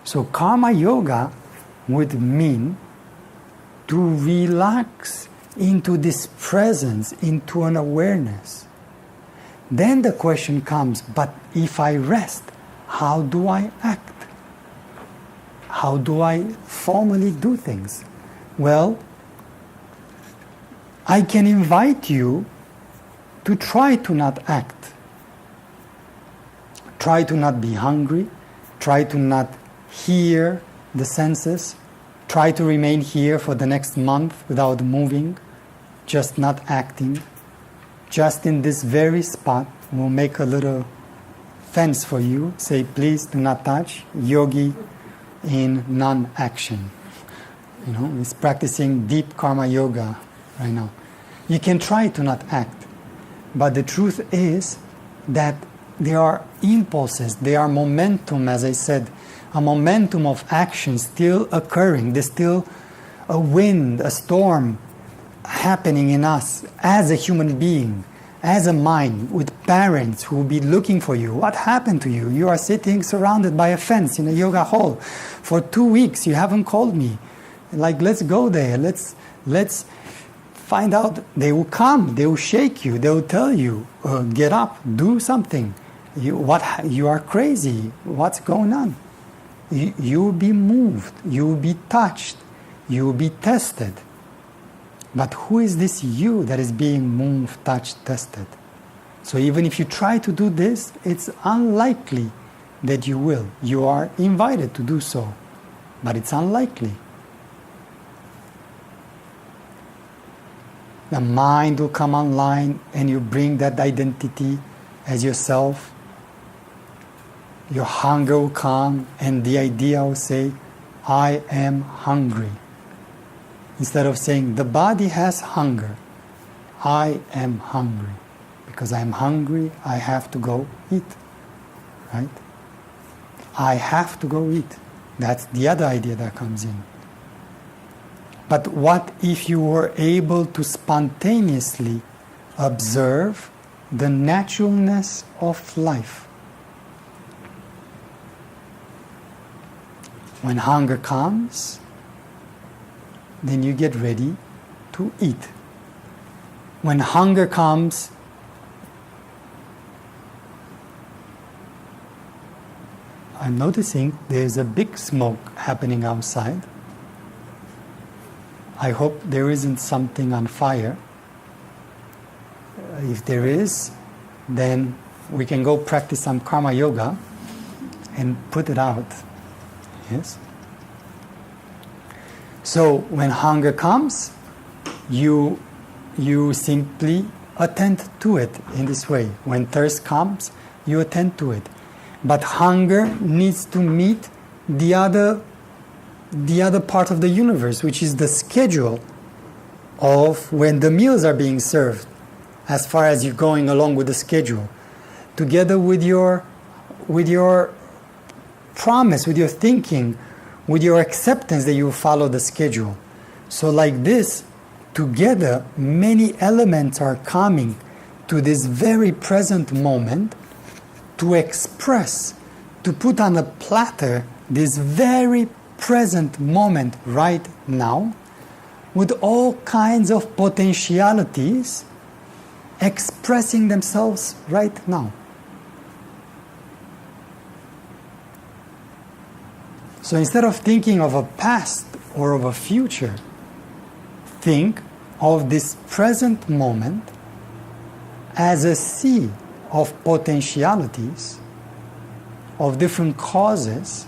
So karma yoga would mean to relax into this presence, into an awareness. Then the question comes, but if I rest, how do I act? How do I formally do things? Well, I can invite you to try to not act. Try to not be hungry. Try to not hear the senses. Try to remain here for the next month without moving, just not acting. Just in this very spot, we'll make a little fence for you. Say, please do not touch. Yogi in non-action. You know, he's practicing deep karma yoga right now. You can try to not act, but the truth is that there are impulses, there are momentum, as I said, a momentum of action still occurring. There's still a wind, a storm happening in us as a human being, as a mind, with parents who will be looking for you. What happened to you? You are sitting surrounded by a fence in a yoga hall for 2 weeks. You haven't called me. Like, let's go there. Let's find out. They will come. They will shake you. They will tell you, get up, do something. You are crazy. What's going on? You will be moved. You will be touched. You will be tested. But who is this you that is being moved, touched, tested? So even if you try to do this, it's unlikely that you will. You are invited to do so, but it's unlikely. The mind will come online and you bring that identity as yourself. Your hunger will come and the idea will say, I am hungry. Instead of saying, the body has hunger, I am hungry. Because I'm hungry, I have to go eat. Right? I have to go eat. That's the other idea that comes in. But what if you were able to spontaneously observe the naturalness of life? When hunger comes, then you get ready to eat. When hunger comes, I'm noticing there's a big smoke happening outside. I hope there isn't something on fire. If there is, then we can go practice some karma yoga and put it out. Yes? So when hunger comes, you simply attend to it in this way. When thirst comes, you attend to it. But hunger needs to meet the other part of the universe, which is the schedule of when the meals are being served, as far as you're going along with the schedule, together with your promise, with your thinking, with your acceptance that you will follow the schedule. So like this, together, many elements are coming to this very present moment to express, to put on a platter this very present moment right now, with all kinds of potentialities expressing themselves right now. So instead of thinking of a past or of a future, think of this present moment as a sea of potentialities, of different causes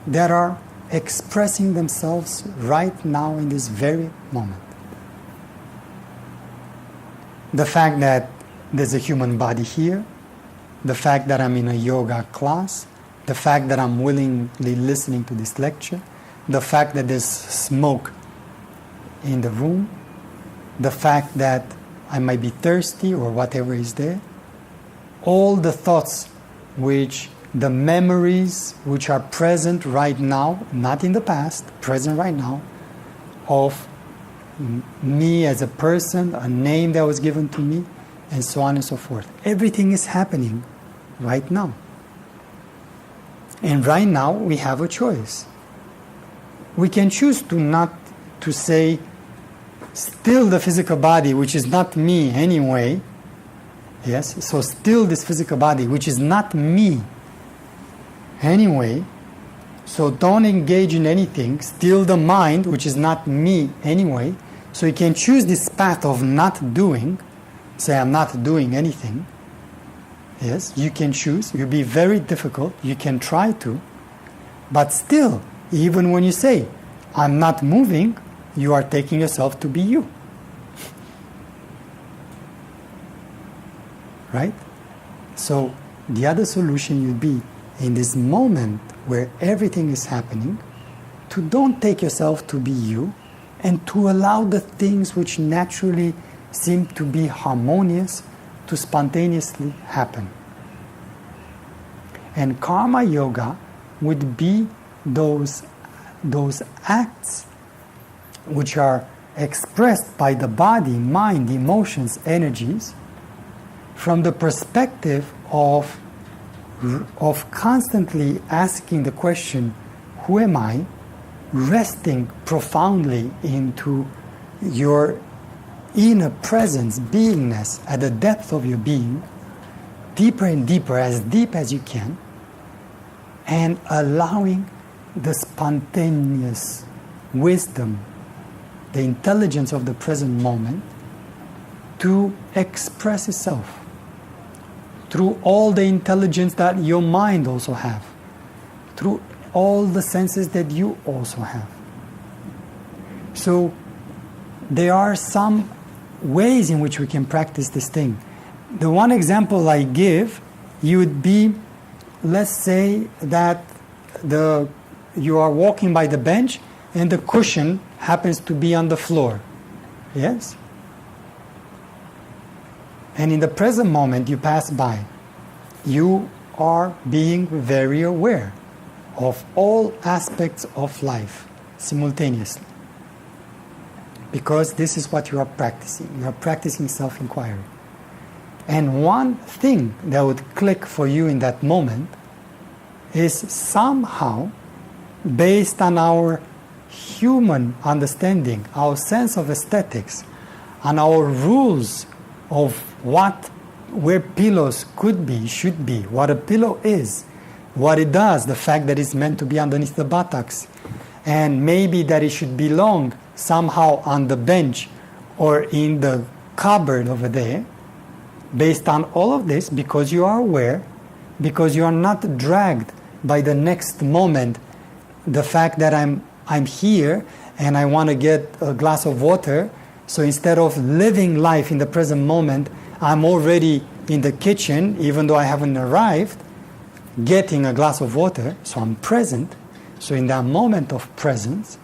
that are expressing themselves right now in this very moment. The fact that there's a human body here, the fact that I'm in a yoga class, the fact that I'm willingly listening to this lecture, the fact that there's smoke in the room, the fact that I might be thirsty or whatever is there, all the thoughts the memories which are present right now, not in the past, present right now, of me as a person, a name that was given to me, and so on and so forth. Everything is happening right now. And right now we have a choice. We can choose to say, still the physical body, which is not me anyway. Yes, so still this physical body, which is not me anyway. So don't engage in anything. Still the mind, which is not me anyway. So you can choose this path of not doing. Say, I'm not doing anything. Yes, you can choose. It will be very difficult. You can try to. But still, even when you say, I'm not moving, you are taking yourself to be you. Right? So the other solution would be, in this moment where everything is happening, to don't take yourself to be you, and to allow the things which naturally seem to be harmonious to spontaneously happen. And karma yoga would be those acts which are expressed by the body, mind, emotions, energies, from the perspective of constantly asking the question, who am I? Resting profoundly into your inner presence, beingness, at the depth of your being, deeper and deeper, as deep as you can, and allowing the spontaneous wisdom, the intelligence of the present moment to express itself through all the intelligence that your mind also have, through all the senses that you also have. So there are some ways in which we can practice this thing. The one example I give, you would be, let's say that you are walking by the bench and the cushion happens to be on the floor. Yes? And in the present moment you pass by. You are being very aware of all aspects of life simultaneously. Because this is what you are practicing. You are practicing self-inquiry. And one thing that would click for you in that moment is somehow, based on our human understanding, our sense of aesthetics, and our rules of where pillows could be, should be, what a pillow is, what it does, the fact that it's meant to be underneath the buttocks, and maybe that it should belong somehow on the bench or in the cupboard over there. Based on all of this, because you are aware, because you are not dragged by the next moment, the fact that I'm here and I want to get a glass of water, so instead of living life in the present moment, I'm already in the kitchen, even though I haven't arrived, getting a glass of water, so I'm present. So in that moment of presence,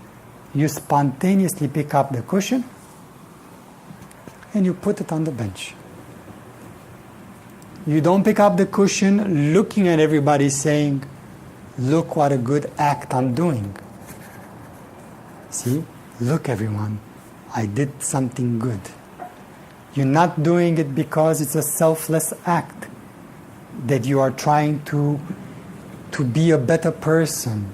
you spontaneously pick up the cushion and you put it on the bench. You don't pick up the cushion looking at everybody saying, look what a good act I'm doing. See, look everyone, I did something good. You're not doing it because it's a selfless act, that you are trying to be a better person.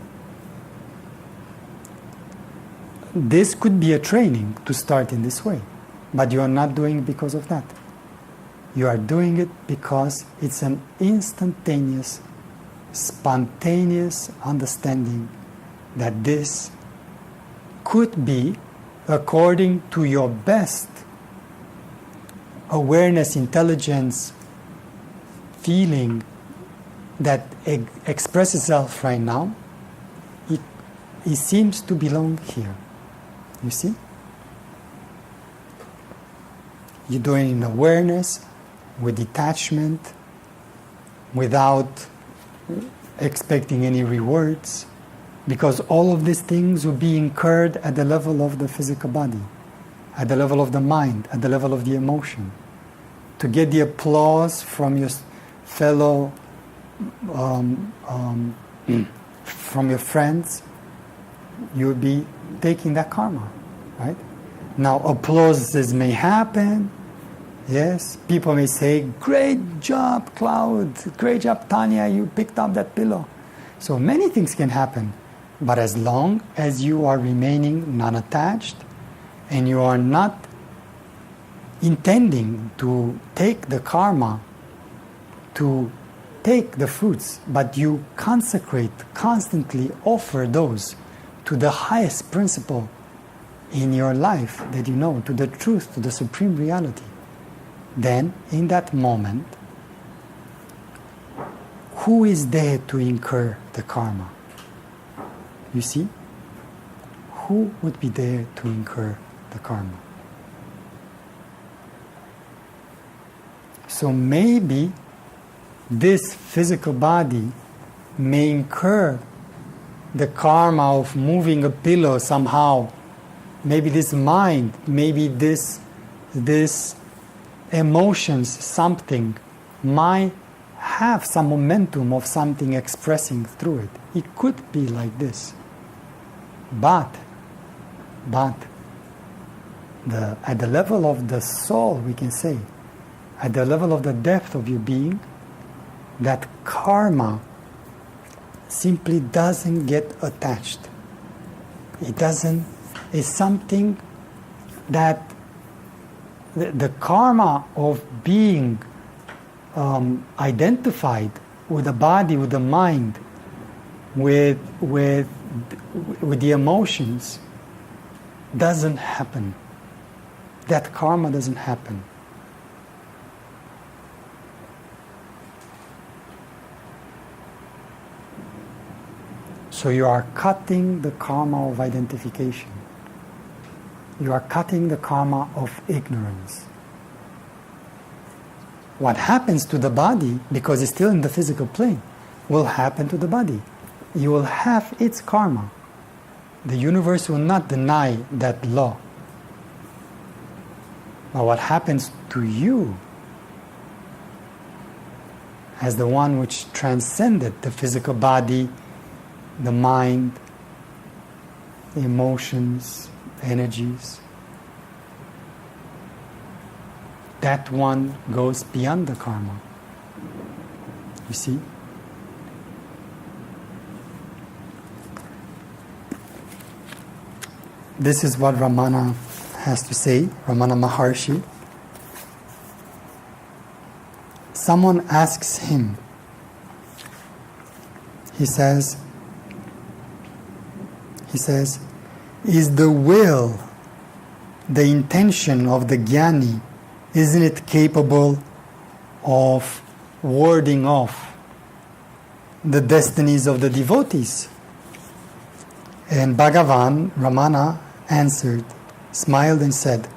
This could be a training to start in this way, but you are not doing it because of that. You are doing it because it's an instantaneous, spontaneous understanding that this could be, according to your best awareness, intelligence, feeling that expresses itself right now, it seems to belong here. You see? You're doing it in awareness, with detachment, without expecting any rewards, because all of these things will be incurred at the level of the physical body, at the level of the mind, at the level of the emotion. To get the applause from your fellow, from your friends, you'll be taking that karma, right? Now, applauses may happen. Yes, people may say, great job, Claude, great job, Tanya, you picked up that pillow. So many things can happen, but as long as you are remaining non-attached and you are not intending to take the karma, to take the fruits, but you consecrate, constantly offer those to the highest principle in your life that you know, to the truth, to the supreme reality, then in that moment, who is there to incur the karma? You see? Who would be there to incur the karma? So maybe this physical body may incur the karma of moving a pillow somehow. Maybe this mind, maybe this emotions, something might have some momentum of something expressing through it. It could be like this. But at the level of the soul, we can say, at the level of the depth of your being, that karma simply doesn't get attached. It doesn't. It's something that the karma of being identified with the body, with the mind, with the emotions, doesn't happen. That karma doesn't happen. So you are cutting the karma of identification. You are cutting the karma of ignorance. What happens to the body, because it's still in the physical plane, will happen to the body. You will have its karma. The universe will not deny that law. But what happens to you, as the one which transcended the physical body, the mind, the emotions, energies, that one goes beyond the karma. You see? This is what Ramana has to say, Ramana Maharshi. Someone asks him, he says, is the will, the intention of the jnani, isn't it capable of warding off the destinies of the devotees? And Bhagavan, Ramana, answered, smiled and said,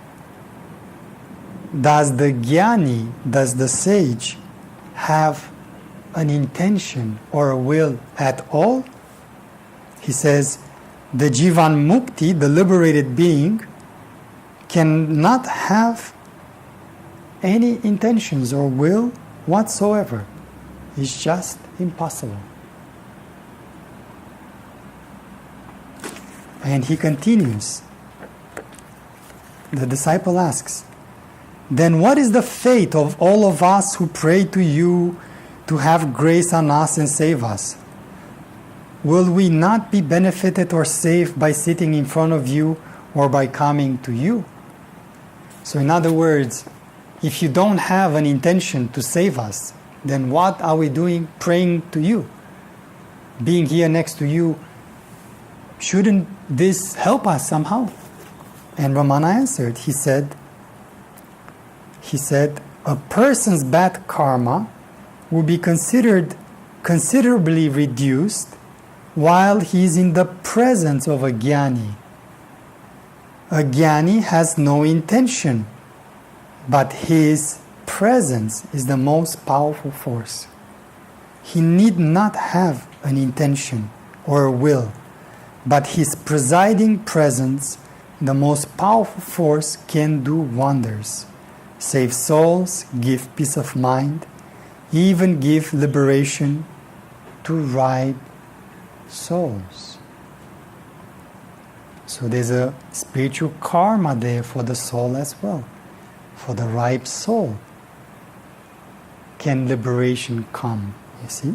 does the jnani, does the sage, have an intention or a will at all? He says, the Jivan Mukti, the liberated being, cannot have any intentions or will whatsoever. It's just impossible. And he continues. The disciple asks, then what is the fate of all of us who pray to you to have grace on us and save us? Will we not be benefited or saved by sitting in front of you or by coming to you? So in other words, if you don't have an intention to save us, then what are we doing praying to you? Being here next to you, shouldn't this help us somehow? And Ramana answered, he said, a person's bad karma will be considered considerably reduced while he is in the presence of a jnani. A jnani has no intention, but his presence is the most powerful force. He need not have an intention or a will, but his presiding presence, the most powerful force, can do wonders, save souls, give peace of mind, even give liberation to ripe souls. So there's a spiritual karma there for the soul as well. For the ripe soul can liberation come, you see?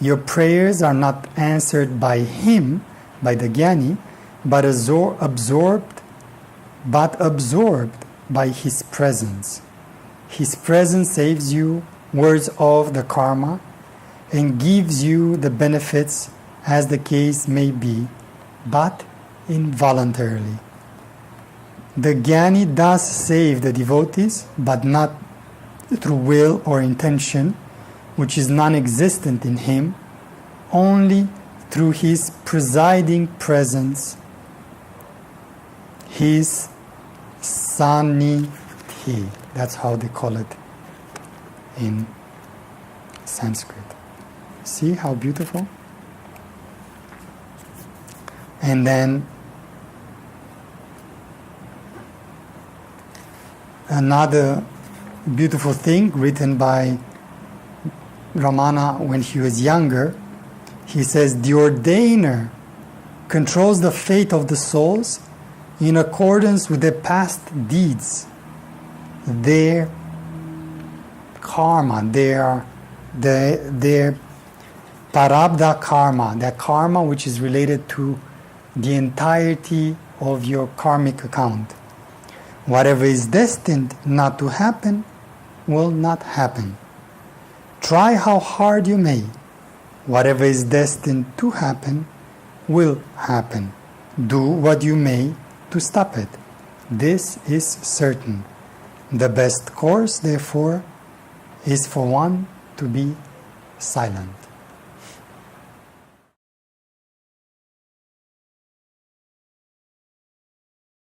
Your prayers are not answered by him, by the Jnani, but absorbed by his presence. His presence saves you, wards off the karma, and gives you the benefits as the case may be, but involuntarily. The Jnani does save the devotees, but not through will or intention, which is non-existent in him, only through his presiding presence, his Sannidhi. That's how they call it in Sanskrit. See how beautiful? And then another beautiful thing written by Ramana when he was younger, he says, the ordainer controls the fate of the souls in accordance with their past deeds, their karma, their parabdha karma, that karma which is related to the entirety of your karmic account. Whatever is destined not to happen will not happen. Try how hard you may. Whatever is destined to happen will happen. Do what you may to stop it. This is certain. The best course, therefore, is for one to be silent.